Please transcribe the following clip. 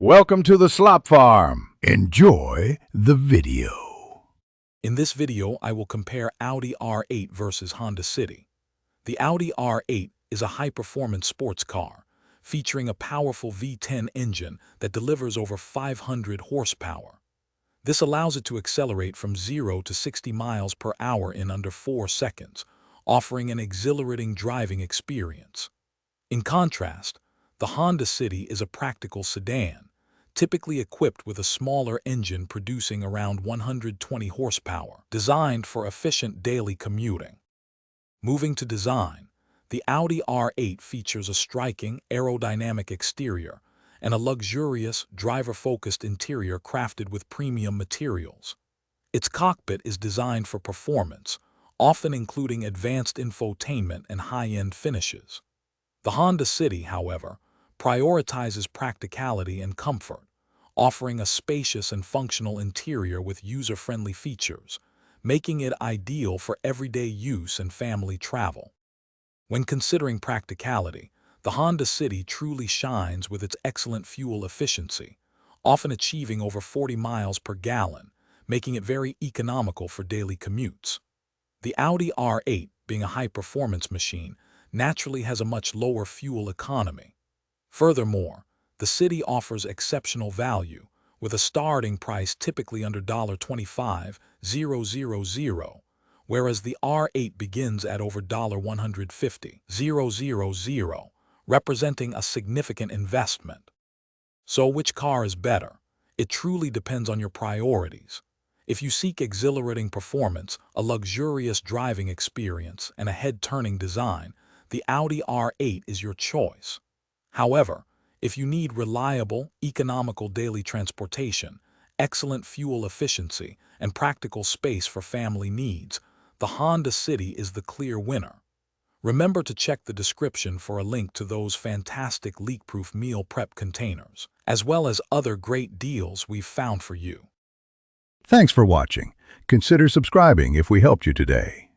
Welcome to the Slop Farm. Enjoy the video. In this video, I will compare Audi R8 versus Honda City. The Audi R8 is a high-performance sports car, featuring a powerful V10 engine that delivers over 500 horsepower. This allows it to accelerate from 0 to 60 miles per hour in under 4 seconds, offering an exhilarating driving experience. In contrast, the Honda City is a practical sedan, typically equipped with a smaller engine producing around 120 horsepower, designed for efficient daily commuting. Moving to design, the Audi R8 features a striking, aerodynamic exterior and a luxurious, driver-focused interior crafted with premium materials. Its cockpit is designed for performance, often including advanced infotainment and high-end finishes. The Honda City, however, prioritizes practicality and comfort, offering a spacious and functional interior with user-friendly features, making it ideal for everyday use and family travel. When considering practicality, the Honda City truly shines with its excellent fuel efficiency, often achieving over 40 miles per gallon, making it very economical for daily commutes. The Audi R8, being a high-performance machine, naturally has a much lower fuel economy. Furthermore, the City offers exceptional value, with a starting price typically under $25,000, whereas the R8 begins at over $150,000, representing a significant investment. So which car is better? It truly depends on your priorities. If you seek exhilarating performance, a luxurious driving experience, and a head-turning design, the Audi R8 is your choice. However, if you need reliable, economical daily transportation, excellent fuel efficiency, and practical space for family needs, the Honda City is the clear winner. Remember to check the description for a link to those fantastic leak-proof meal prep containers, as well as other great deals we've found for you. Thanks for watching. Consider subscribing if we helped you today.